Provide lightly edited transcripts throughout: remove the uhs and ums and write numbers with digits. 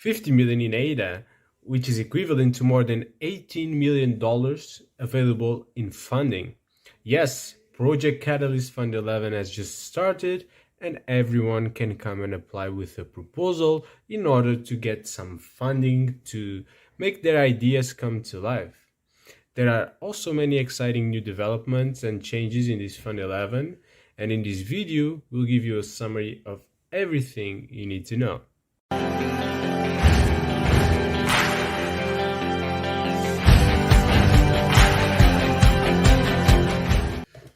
50 million in ADA, which is equivalent to more than $18 million available in funding. Yes, Project Catalyst Fund 11 has just started, and everyone can come and apply with a proposal in order to get some funding to make their ideas come to life. There are also many exciting new developments and changes in this Fund 11, and in this video, we'll give you a summary of everything you need to know.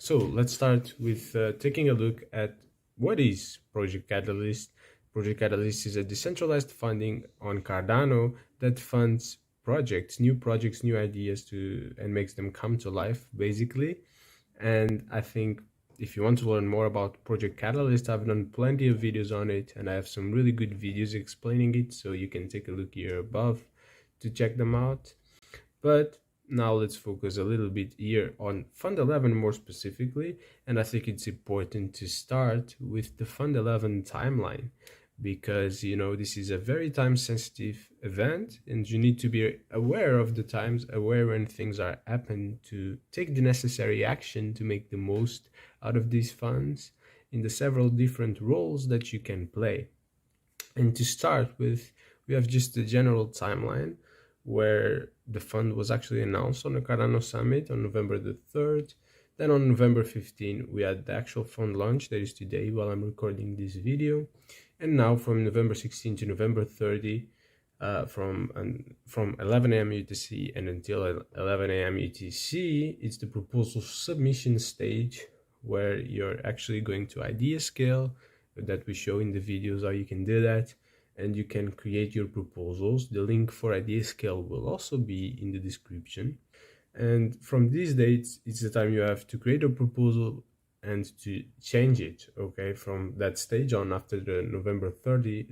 So let's start with taking a look at what is Project Catalyst. Project Catalyst is a decentralized funding on Cardano that funds projects, new ideas and makes them come to life, basically. And I think if you want to learn more about Project Catalyst, I've done plenty of videos on it, and I have some really good videos explaining it, so you can take a look here above to check them out. But now let's focus a little bit here on Fund 11 more specifically, and I think it's important to start with the Fund 11 timeline, because this is a very time sensitive event and you need to be aware of the times, aware when things are happening, to take the necessary action to make the most out of these funds in the several different roles that you can play. And to start with, we have just the general timeline, where the fund was actually announced on the Cardano Summit on November the 3rd. Then on November 15, we had the actual fund launch, that is today while I'm recording this video. And now from November 16 to November 30, from 11 a.m. UTC and until 11 a.m. UTC, it's the proposal submission stage, where you're actually going to idea scale that we show in the videos how you can do that. And you can create your proposals. The link for idea scale will also be in the description. And from these dates, it's the time you have to create a proposal and to change it. Okay, from that stage on, after the November 30,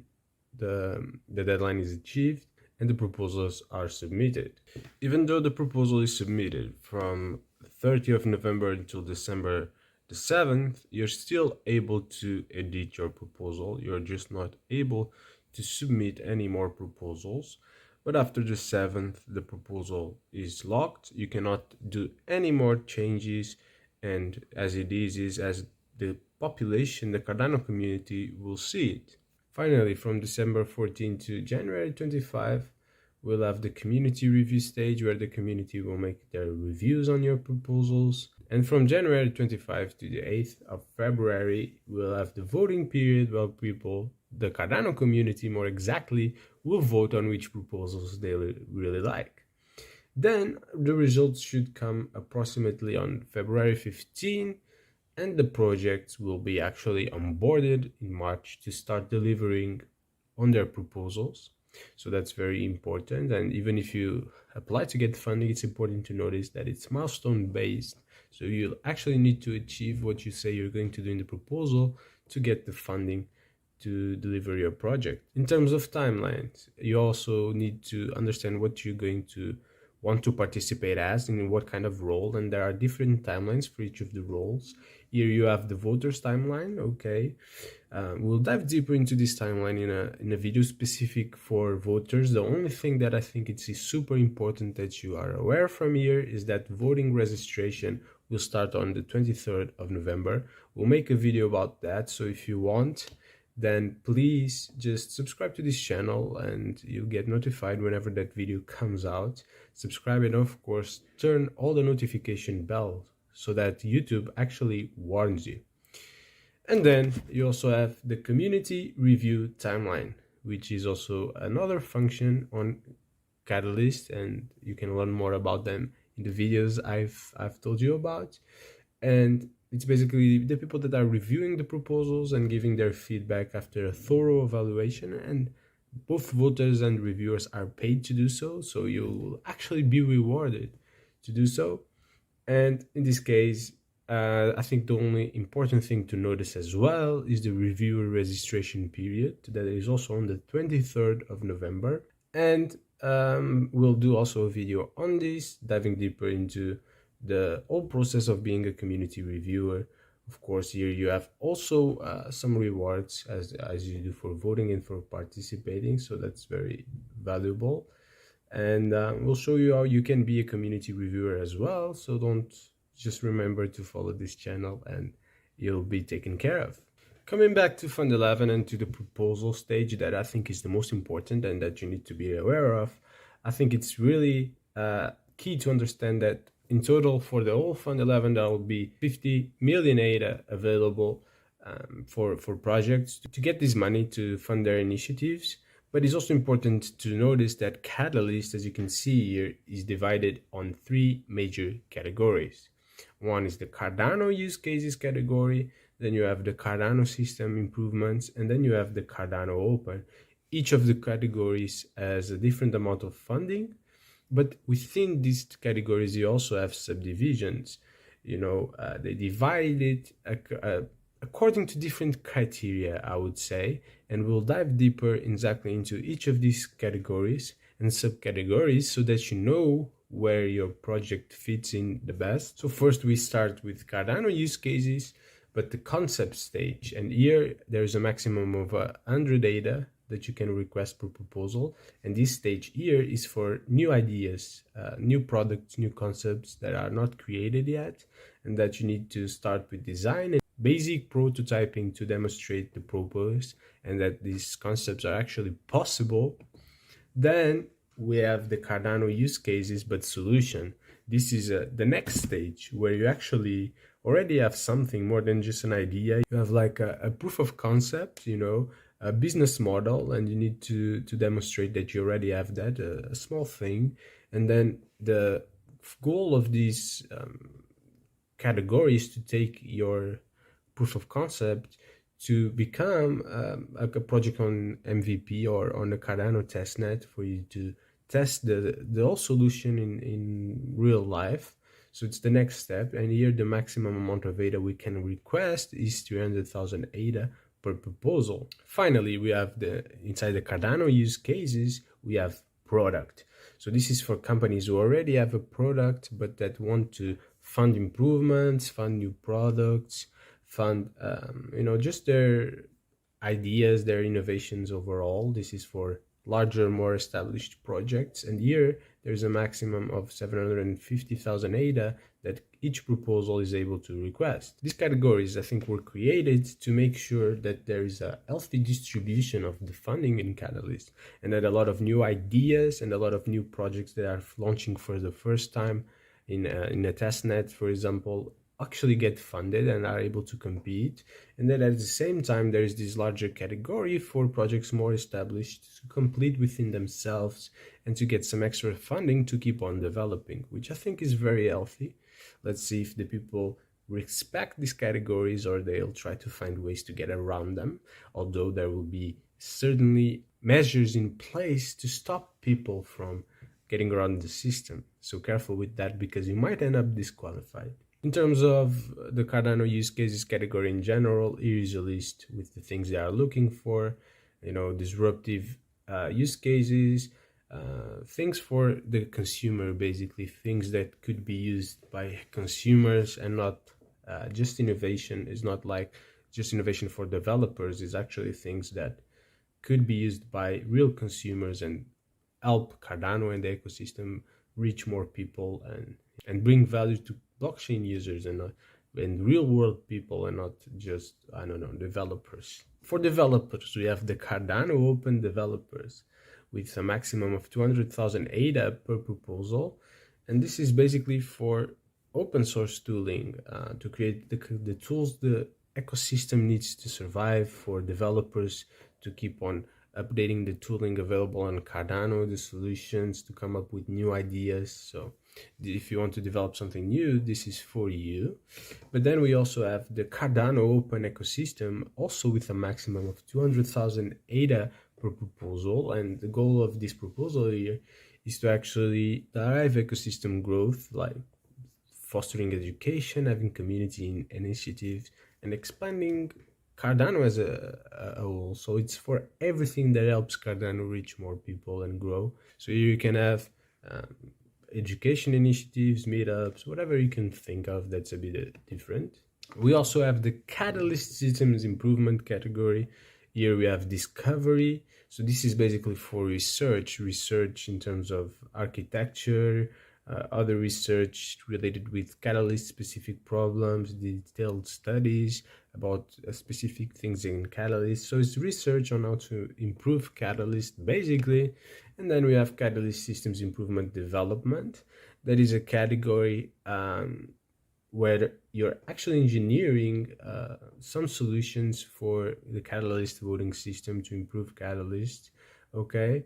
the deadline is achieved and the proposals are submitted. Even though the proposal is submitted from 30th of November until December the 7th, you're still able to edit your proposal. You're just not able to submit any more proposals. But after the 7th, the proposal is locked. You cannot do any more changes, and as it is as the population, the Cardano community will see it. Finally, from December 14 to January 25, we'll have the community review stage, where the community will make their reviews on your proposals. And from January 25 to the 8th of February, we'll have the voting period, where people, the Cardano community more exactly, will vote on which proposals they really like. Then the results should come approximately on February 15, and the projects will be actually onboarded in March to start delivering on their proposals. So that's very important. And even if you apply to get funding, it's important to notice that it's milestone based. So you'll actually need to achieve what you say you're going to do in the proposal to get the funding to deliver your project. In terms of timelines, you also need to understand what you're going to want to participate as, in what kind of role, and there are different timelines for each of the roles. Here you have the voters timeline. Okay, we'll dive deeper into this timeline in a video specific for voters. The only thing that I think it's super important that you are aware from here is that voting registration will start on the 23rd of November. We'll make a video about that, so if you want, then please just subscribe to this channel and you'll get notified whenever that video comes out. Subscribe, and of course turn all the notification bells so that YouTube actually warns you. And then you also have the community review timeline, which is also another function on Catalyst, and you can learn more about them in the videos I've told you about. And it's basically the people that are reviewing the proposals and giving their feedback after a thorough evaluation, and both voters and reviewers are paid to do so, so you'll actually be rewarded to do so. And in this case, I think the only important thing to notice as well is the reviewer registration period that is also on the 23rd of November. And we'll do also a video on this, diving deeper into the whole process of being a community reviewer, Of course, here you have also some rewards as you do for voting and for participating, so that's very valuable. And we'll show you how you can be a community reviewer as well, so don't just remember to follow this channel and you'll be taken care of. Coming back to Fund 11 and to the proposal stage that I think is the most important and that you need to be aware of, I think it's really key to understand that in total for the whole Fund 11, there will be 50 million ADA available for projects to get this money to fund their initiatives. But it's also important to notice that Catalyst, as you can see here, is divided on three major categories. One is the Cardano use cases category, then you have the Cardano system improvements, and then you have the Cardano Open. Each of the categories has a different amount of funding, but within these categories, you also have subdivisions. They divide it according to different criteria, I would say, and we'll dive deeper exactly into each of these categories and subcategories so that you know where your project fits in the best. So first we start with Cardano use cases, but the concept stage, and here there's a maximum of 100 ADA that you can request per proposal, and this stage here is for new ideas, new products, new concepts that are not created yet, and that you need to start with design and basic prototyping to demonstrate the purpose and that these concepts are actually possible. Then we have the Cardano use cases but solution. This is the next stage where you actually already have something more than just an idea. You have like a proof of concept, a business model, and you need to demonstrate that you already have that, a small thing. And then the goal of these categories to take your proof of concept to become a project on MVP or on the Cardano testnet for you to test the whole solution in real life. So it's the next step, and here the maximum amount of ADA we can request is 300,000 ADA per proposal. Finally, we have inside the Cardano use cases, we have product. So this is for companies who already have a product but that want to fund improvements, fund new products, fund just their ideas, their innovations overall. This is for larger, more established projects, and here there's a maximum of 750,000 ADA that each proposal is able to request. These categories, I think, were created to make sure that there is a healthy distribution of the funding in Catalyst, and that a lot of new ideas and a lot of new projects that are launching for the first time in a testnet, for example, actually get funded and are able to compete. And then at the same time, there is this larger category for projects more established to complete within themselves and to get some extra funding to keep on developing, which I think is very healthy. Let's see if the people respect these categories or they'll try to find ways to get around them, although there will be certainly measures in place to stop people from getting around the system. So careful with that, because you might end up disqualified. In terms of the Cardano use cases category in general, here is a list with the things they are looking for, disruptive use cases, things for the consumer, basically things that could be used by consumers and not just innovation. It's not like just innovation for developers. It's actually things that could be used by real consumers and help Cardano and the ecosystem reach more people and bring value to blockchain users and real world people, and not just, developers. For developers, we have the Cardano Open developers with a maximum of 200,000 ADA per proposal. And this is basically for open source tooling to create the tools the ecosystem needs to survive, for developers to keep on updating the tooling available on Cardano, the solutions, to come up with new ideas. So if you want to develop something new, this is for you. But then we also have the Cardano Open ecosystem, also with a maximum of 200,000 ADA per proposal. And the goal of this proposal here is to actually drive ecosystem growth, like fostering education, having community initiatives, and expanding Cardano as a whole. So it's for everything that helps Cardano reach more people and grow. So here you can have education initiatives, meetups, whatever you can think of that's a bit different. We also have the Catalyst Systems Improvement category. Here we have Discovery. So this is basically for research in terms of architecture, other research related with Catalyst specific problems, detailed studies about specific things in Catalyst. So it's research on how to improve Catalyst basically. And then we have Catalyst Systems Improvement Development. That is a category where you're actually engineering some solutions for the Catalyst voting system to improve Catalyst. Okay,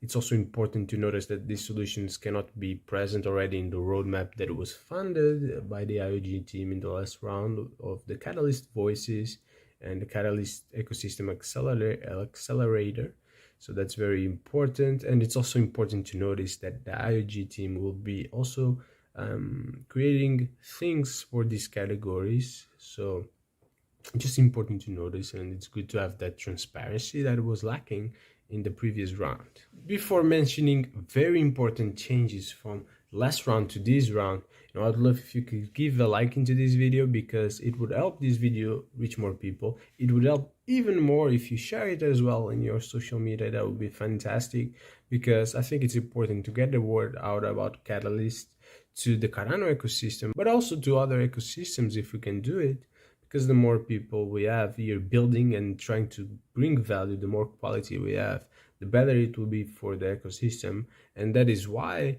it's also important to notice that these solutions cannot be present already in the roadmap that was funded by the IOG team in the last round of the Catalyst Voices and the Catalyst Ecosystem Accelerator. So that's very important, and it's also important to notice that the IOG team will be also creating things for these categories. So just important to notice, and it's good to have that transparency that was lacking in the previous round. Before mentioning very important changes from last round to this round, I'd love if you could give a like into this video, because it would help this video reach more people. It would help even more if you share it as well in your social media. That would be fantastic, because I think it's important to get the word out about Catalyst to the Cardano ecosystem, but also to other ecosystems if we can do it, because the more people we have here building and trying to bring value, the more quality we have, the better it will be for the ecosystem. And that is why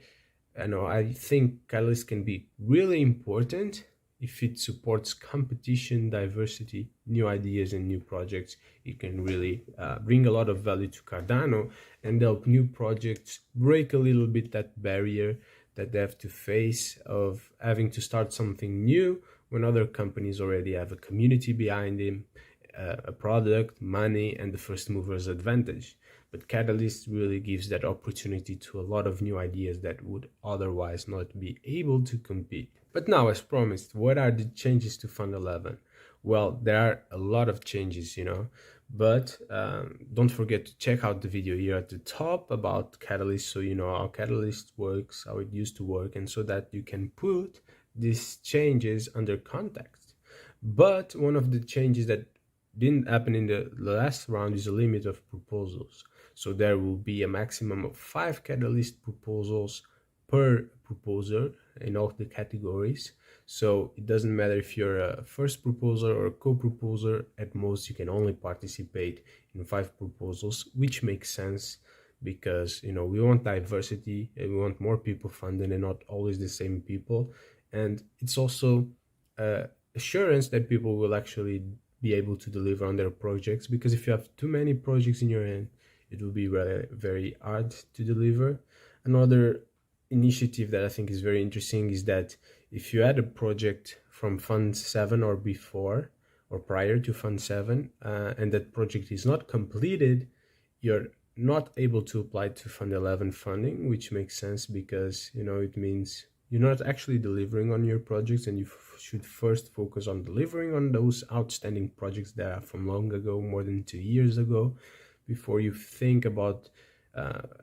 I think Catalyst can be really important if it supports competition, diversity, new ideas, and new projects. It can really bring a lot of value to Cardano and help new projects break a little bit that barrier that they have to face of having to start something new when other companies already have a community behind them, a product, money, and the first mover's advantage. But Catalyst really gives that opportunity to a lot of new ideas that would otherwise not be able to compete. But now, as promised, what are the changes to Fund 11? Well, there are a lot of changes, but don't forget to check out the video here at the top about Catalyst, so you know how Catalyst works, how it used to work, and so that you can put these changes under context. But one of the changes that didn't happen in the last round is a limit of proposals. So there will be a maximum of 5 Catalyst proposals per proposer in all the categories. So it doesn't matter if you're a first proposer or a co-proposer. At most, you can only participate in 5 proposals, which makes sense, because we want diversity and we want more people funded and not always the same people. And it's also assurance that people will actually be able to deliver on their projects, because if you have too many projects in your hand, it will be really very hard to deliver. Another initiative that I think is very interesting is that if you had a project from Fund 7 or before or prior to Fund 7 and that project is not completed, you're not able to apply to Fund 11 funding, which makes sense, because it means you're not actually delivering on your projects, and you should first focus on delivering on those outstanding projects that are from long ago, more than 2 years ago, before you think about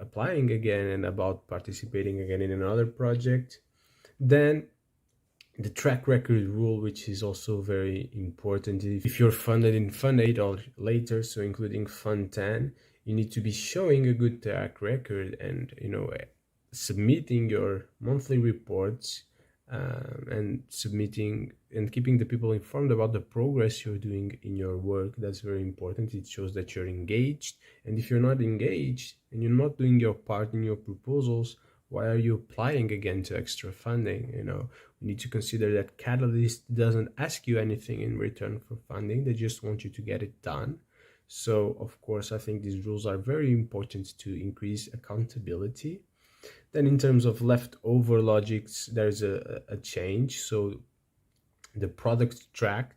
applying again and about participating again in another project. Then the track record rule, which is also very important. If you're funded in Fund 8 or later, so including Fund 10, you need to be showing a good track record and submitting your monthly reports and submitting and keeping the people informed about the progress you're doing in your work. That's very important. It shows that you're engaged. And if you're not engaged and you're not doing your part in your proposals, why are you applying again to extra funding? We need to consider that Catalyst doesn't ask you anything in return for funding. They just want you to get it done. So, of course, I think these rules are very important to increase accountability. Then in terms of leftover logics, there's a change. So the product track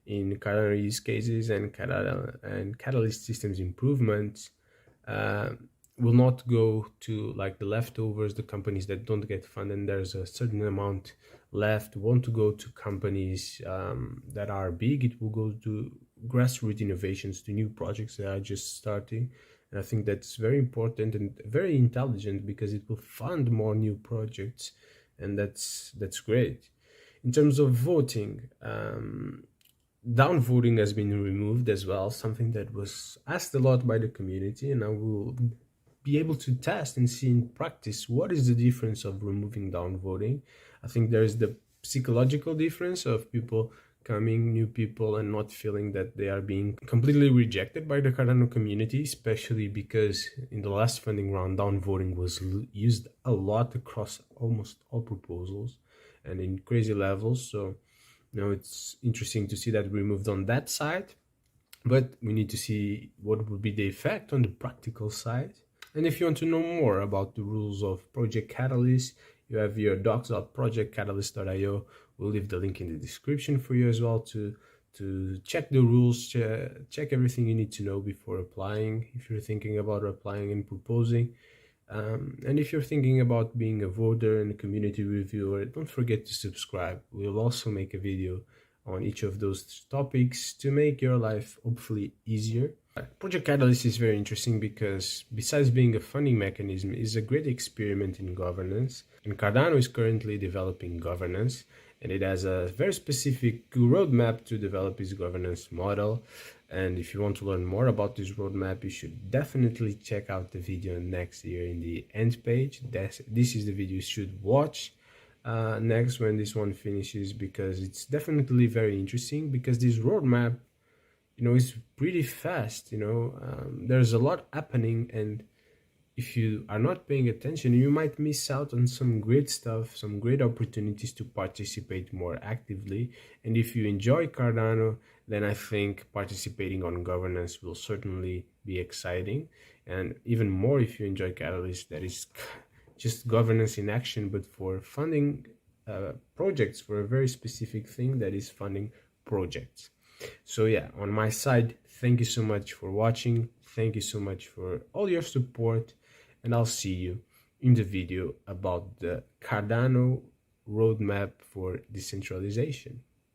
in Cardano use cases and Catalyst systems improvements will not go to like the leftovers, the companies that don't get funded, and there's a certain amount left want to go to companies that are big. It will go to grassroots innovations, to new projects that are just starting. And I think that's very important and very intelligent, because it will fund more new projects, and that's great. In terms of voting, downvoting has been removed as well, something that was asked a lot by the community, and I will be able to test and see in practice what is the difference of removing downvoting. I think there's the psychological difference of people coming, new people, and not feeling that they are being completely rejected by the Cardano community, especially because in the last funding round, downvoting was used a lot across almost all proposals and in crazy levels. So, it's interesting to see that removed on that side, but we need to see what would be the effect on the practical side. And if you want to know more about the rules of Project Catalyst, you have your docs.projectcatalyst.io. We'll leave the link in the description for you as well to check the rules, check everything you need to know before applying, if you're thinking about applying and proposing. And if you're thinking about being a voter and a community reviewer, don't forget to subscribe. We'll also make a video on each of those topics to make your life hopefully easier. Project Catalyst is very interesting because besides being a funding mechanism, it's a great experiment in governance. And Cardano is currently developing governance, and it has a very specific roadmap to develop its governance model. And if you want to learn more about this roadmap, you should definitely check out the video next year in the end page. This is the video you should watch next when this one finishes, because it's definitely very interesting, because this roadmap, is pretty fast. There's a lot happening, and if you are not paying attention, you might miss out on some great stuff, some great opportunities to participate more actively. And if you enjoy Cardano, then I think participating on governance will certainly be exciting. And even more if you enjoy Catalyst, that is just governance in action, but for funding projects, for a very specific thing, that is funding projects. So yeah, on my side, thank you so much for watching. Thank you so much for all your support, and I'll see you in the video about the Cardano roadmap for decentralization.